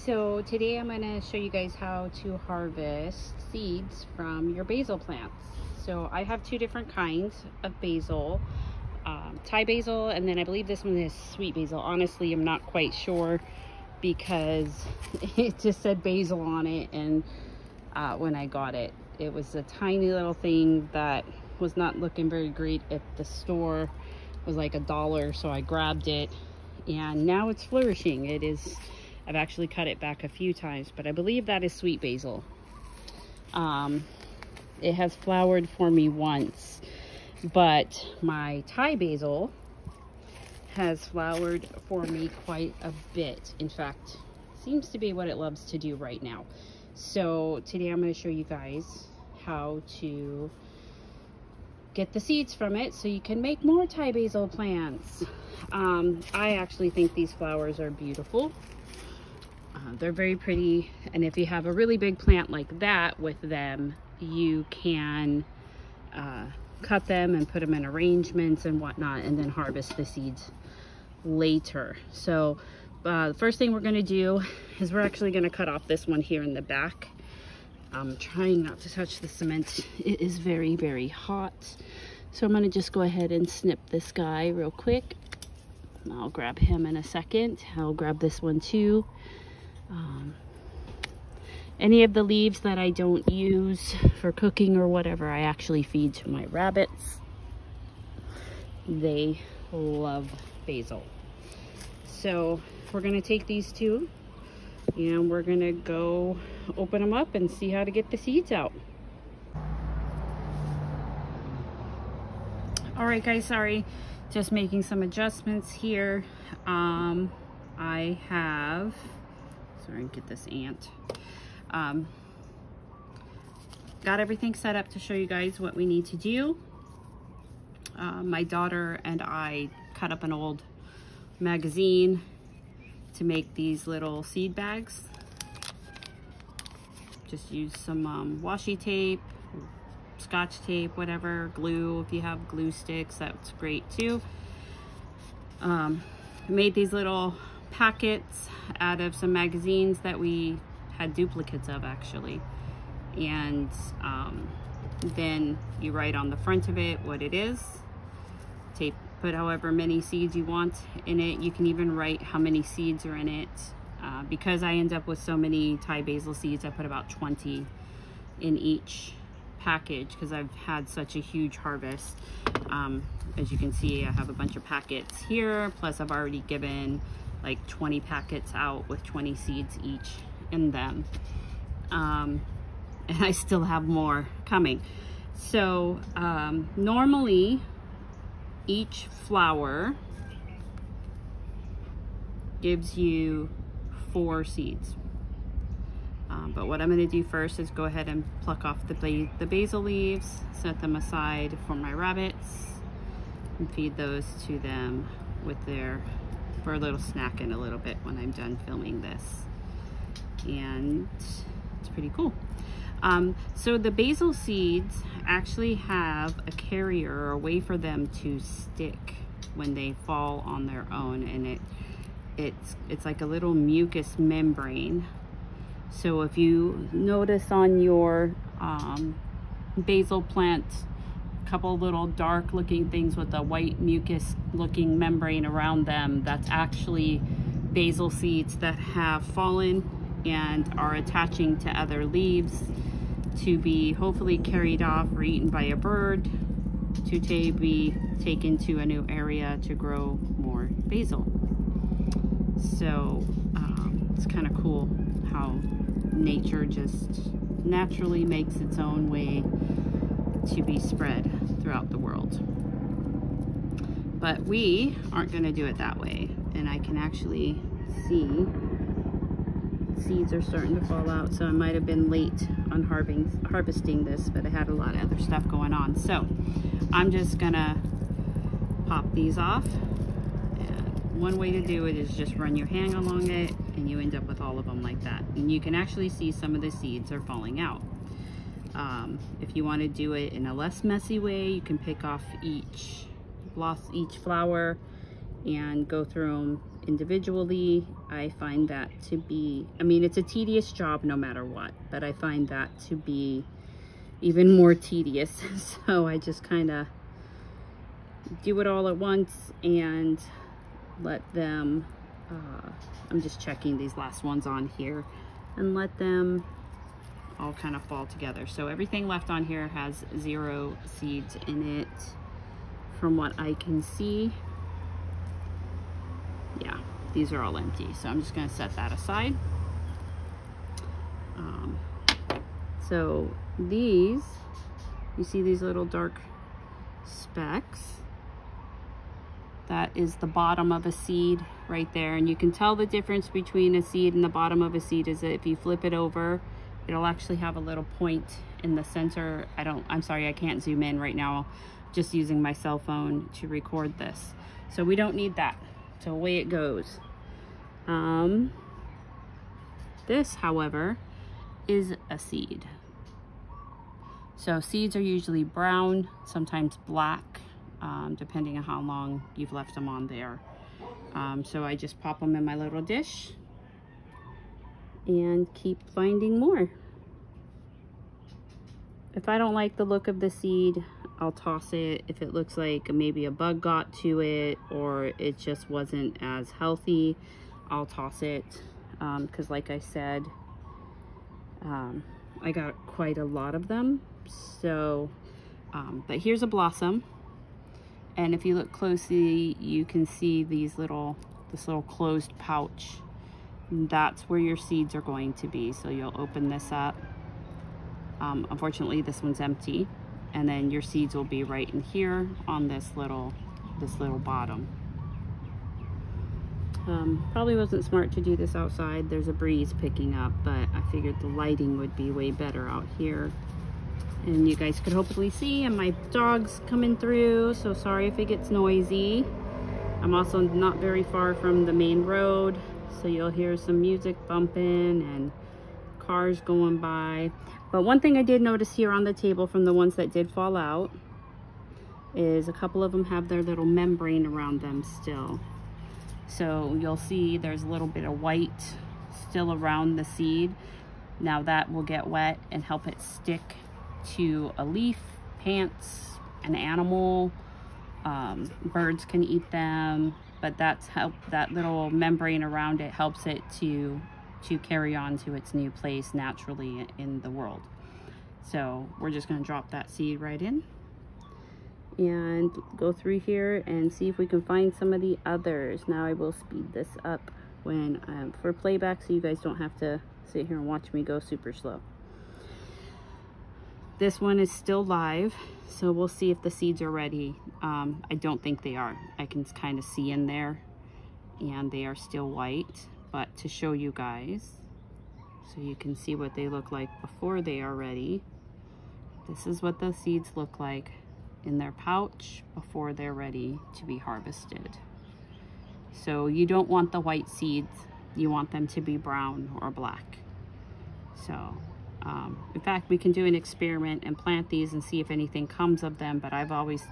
So today I'm going to show you guys how to harvest seeds from your basil plants. So I have two different kinds of basil, Thai basil, and then I believe this one is sweet basil. Honestly, I'm not quite sure because it just said basil on it, and when I got it, it was a tiny little thing that was not looking very great at the store. It was like $1, so I grabbed it, and now it's flourishing. It is. I've actually cut it back a few times, but I believe that is sweet basil. It has flowered for me once, but my Thai basil has flowered for me quite a bit. In fact, seems to be what it loves to do right now. So today I'm going to show you guys how to get the seeds from it so you can make more Thai basil plants. I actually think these flowers are beautiful. They're very pretty, and if you have a really big plant like that with them, you can cut them and put them in arrangements and whatnot, and then harvest the seeds later. So the first thing we're going to do is we're actually going to cut off this one here in the back. I'm trying not to touch the cement. It is very, very hot. So I'm going to just go ahead and snip this guy real quick. I'll grab him in a second. I'll grab this one too. Any of the leaves that I don't use for cooking or whatever, I actually feed to my rabbits. They love basil. So we're going to take these two and we're going to go open them up and see how to get the seeds out. All right, guys, sorry, just making some adjustments here. I have, sorry, get this ant. Got everything set up to show you guys what we need to do. My daughter and I cut up an old magazine to make these little seed bags. Just use some washi tape, scotch tape, whatever, glue. If you have glue sticks, that's great too. I made these little packets out of some magazines that we had duplicates of, actually, and then you write on the front of it what it is. Tape, put however many seeds you want in it. You can even write how many seeds are in it. Because I end up with so many Thai basil seeds, I put about 20 in each package because I've had such a huge harvest. As you can see, I have a bunch of packets here, plus I've already given like 20 packets out with 20 seeds each in them, and I still have more coming. So normally each flower gives you 4 seeds, but what I'm going to do first is go ahead and pluck off the basil leaves, set them aside for my rabbits, and feed those to them for a little snack in a little bit when I'm done filming this. And it's pretty cool. So the basil seeds actually have a carrier or a way for them to stick when they fall on their own, and it's like a little mucus membrane. So if you notice on your basil plant, a couple little dark looking things with a white mucus looking membrane around them, that's actually basil seeds that have fallen and are attaching to other leaves to be hopefully carried off or eaten by a bird to be taken to a new area to grow more basil. So it's kind of cool how nature just naturally makes its own way to be spread throughout the world. But we aren't going to do it that way, and I can actually see seeds are starting to fall out, so I might have been late on harvesting this, but I had a lot of other stuff going on. So I'm just gonna pop these off, and one way to do it is just run your hand along it and you end up with all of them like that, and you can actually see some of the seeds are falling out. If you want to do it in a less messy way, you can pick off each flower and go through them individually. I find that to be, I mean, it's a tedious job no matter what, but I find that to be even more tedious. So I just kind of do it all at once and let them, I'm just checking these last ones on here, and let them all kind of fall together. So everything left on here has 0 seeds in it from what I can see. Yeah, these are all empty. So I'm just going to set that aside. So these, you see these little dark specks? That is the bottom of a seed right there. And you can tell the difference between a seed and the bottom of a seed is that if you flip it over, it'll actually have a little point in the center. I'm sorry, I can't zoom in right now. Just using my cell phone to record this. So we don't need that. So away it goes. This, however, is a seed. So seeds are usually brown, sometimes black, depending on how long you've left them on there. So I just pop them in my little dish and keep finding more. If I don't like the look of the seed, I'll toss it. If it looks like maybe a bug got to it or it just wasn't as healthy, I'll toss it. Because like I said, I got quite a lot of them. So, but here's a blossom. And if you look closely, you can see this little closed pouch. That's where your seeds are going to be. So you'll open this up. Unfortunately, this one's empty. And then your seeds will be right in here on this little bottom. Probably wasn't smart to do this outside. There's a breeze picking up, but I figured the lighting would be way better out here. And you guys could hopefully see, and my dog's coming through, so sorry if it gets noisy. I'm also not very far from the main road, so you'll hear some music bumping and cars going by. But one thing I did notice here on the table from the ones that did fall out is a couple of them have their little membrane around them still. So you'll see there's a little bit of white still around the seed. Now that will get wet and help it stick to a leaf, plants, an animal. Birds can eat them, but that little membrane around it helps it to carry on to its new place naturally in the world. So we're just going to drop that seed right in and go through here and see if we can find some of the others. Now I will speed this up when for playback, so you guys don't have to sit here and watch me go super slow. This one is still live, so we'll see if the seeds are ready. I don't think they are. I can kind of see in there, and they are still white. But to show you guys, so you can see what they look like before they are ready, this is what the seeds look like in their pouch before they're ready to be harvested. So you don't want the white seeds, you want them to be brown or black. So in fact, we can do an experiment and plant these and see if anything comes of them, but I've always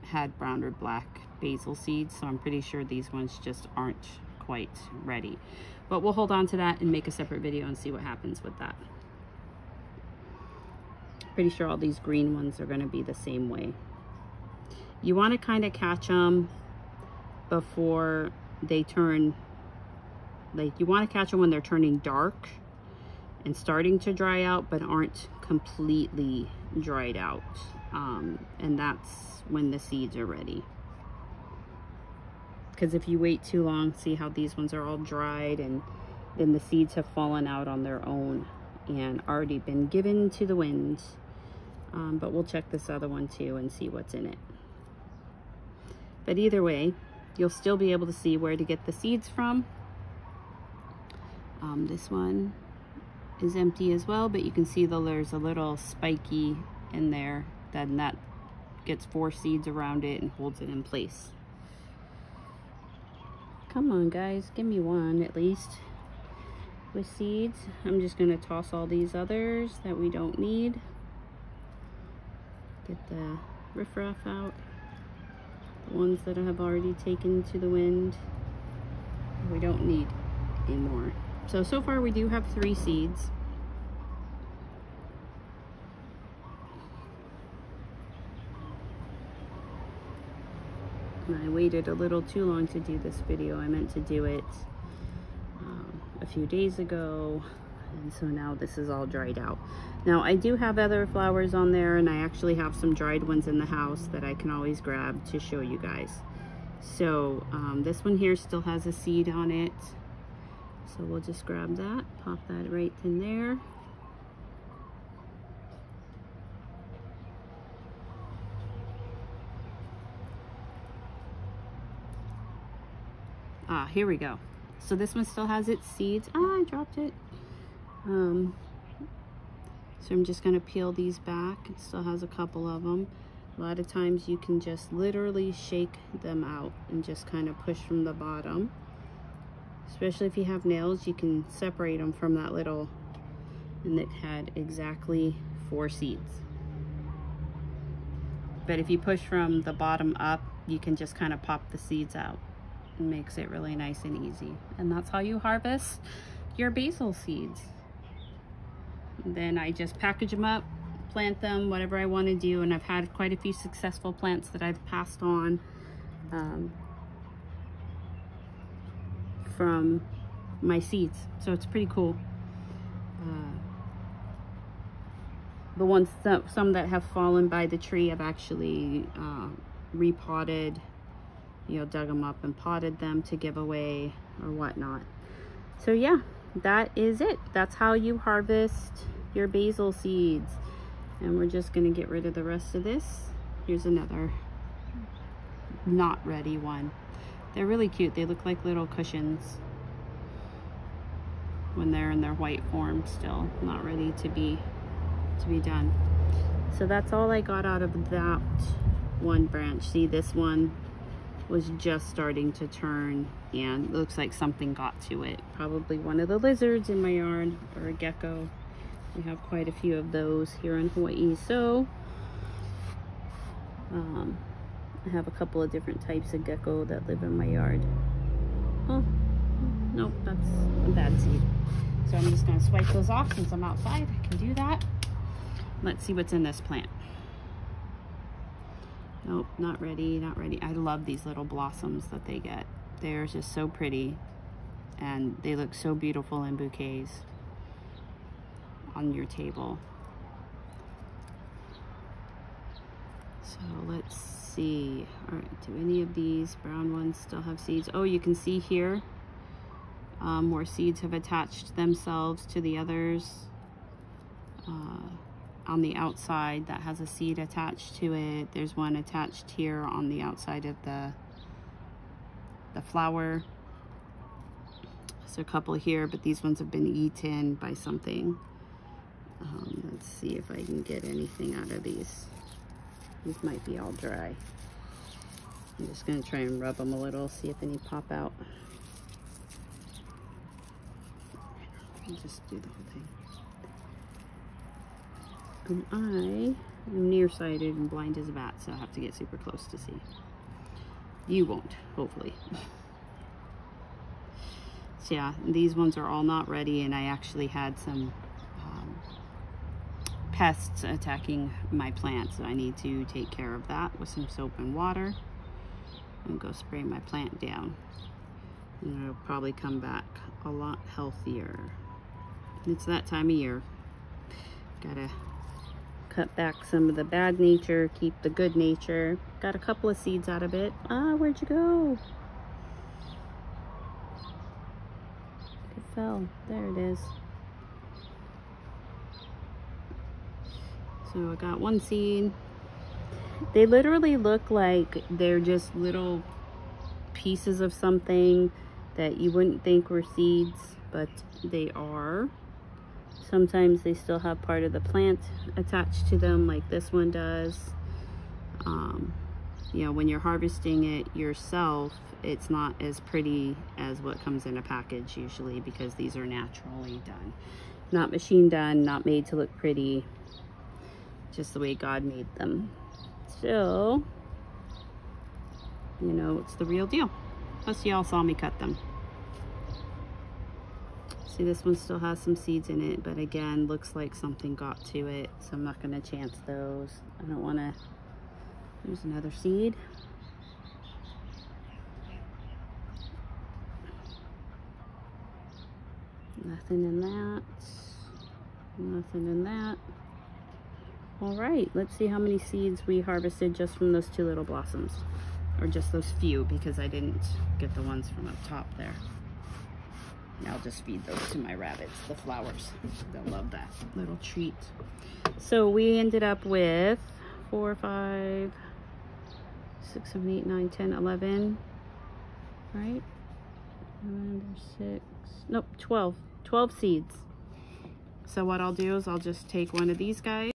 had brown or black basil seeds, so I'm pretty sure these ones just aren't quite ready. But we'll hold on to that and make a separate video and see what happens with that. Pretty sure all these green ones are going to be the same way. You want to kind of catch them before they turn, like you want to catch them when they're turning dark and starting to dry out, but aren't completely dried out. And that's when the seeds are ready. Because if you wait too long, see how these ones are all dried, and then the seeds have fallen out on their own and already been given to the wind. But we'll check this other one too and see what's in it. But either way, you'll still be able to see where to get the seeds from. This one is empty as well, but you can see there's a little spiky in there. Then that gets 4 seeds around it and holds it in place. Come on guys, give me one at least with seeds. I'm just going to toss all these others that we don't need. Get the riffraff out. The ones that I have already taken to the wind. We don't need any more. So far we do have 3 seeds. And I waited a little too long to do this video. I meant to do it a few days ago, and so now this is all dried out. Now I do have other flowers on there, and I actually have some dried ones in the house that I can always grab to show you guys. So this one here still has a seed on it, so we'll just grab that, pop that right in there. Here we go. So this one still has its seeds. I dropped it. So I'm just gonna peel these back. It still has a couple of them. A lot of times you can just literally shake them out and just kind of push from the bottom. Especially if you have nails, you can separate them from that little, and it had exactly 4 seeds. But if you push from the bottom up, you can just kind of pop the seeds out. It makes it really nice and easy. And that's how you harvest your basil seeds. And then I just package them up, plant them, whatever I want to do. And I've had quite a few successful plants that I've passed on from my seeds. So it's pretty cool. The ones, some that have fallen by the tree, I've actually repotted, you know, dug them up and potted them to give away or whatnot. So yeah, that is it. That's how you harvest your basil seeds. And we're just gonna get rid of the rest of this. Here's another not ready one. They're really cute. They look like little cushions when they're in their white form still, not ready to be done. So that's all I got out of that one branch. See, this one was just starting to turn, and it looks like something got to it. Probably one of the lizards in my yard, or a gecko. We have quite a few of those here in Hawaii. So I have a couple of different types of gecko that live in my yard. Oh, nope, that's a bad seed. So I'm just gonna swipe those off since I'm outside. I can do that. Let's see what's in this plant. Nope, not ready, not ready. I love these little blossoms that they get. They're just so pretty, and they look so beautiful in bouquets on your table. So let's see. All right, do any of these brown ones still have seeds? Oh, you can see here more seeds have attached themselves to the others. On the outside that has a seed attached to it. There's one attached here on the outside of the flower. There's a couple here, but these ones have been eaten by something. Let's see if I can get anything out of these. These might be all dry. I'm just gonna try and rub them a little, see if any pop out. I'll just do the whole thing. And I am nearsighted and blind as a bat, so I have to get super close to see. You won't, hopefully. So yeah, these ones are all not ready, and I actually had some pests attacking my plants, so I need to take care of that with some soap and water and go spray my plant down. And it'll probably come back a lot healthier. It's that time of year. Gotta cut back some of the bad nature, keep the good nature. Got a couple of seeds out of it. Ah, where'd you go? It fell. There it is. So I got one seed. They literally look like they're just little pieces of something that you wouldn't think were seeds, but they are. Sometimes they still have part of the plant attached to them, like this one does. You know, when you're harvesting it yourself, it's not as pretty as what comes in a package usually, because these are naturally done. Not machine done, not made to look pretty, just the way God made them. So, you know, it's the real deal. Plus y'all saw me cut them. See, this one still has some seeds in it, but again, looks like something got to it, so I'm not gonna chance those. I don't wanna, there's another seed. Nothing in that, nothing in that. All right, let's see how many seeds we harvested just from those 2 little blossoms, or just those few, because I didn't get the ones from up top there. I'll just feed those to my rabbits, the flowers. They'll love that little treat. So we ended up with 4, 5, 6, 7, 8, 9, 10, 11, right? 6, nope, 12 seeds. So what I'll do is I'll just take one of these guys.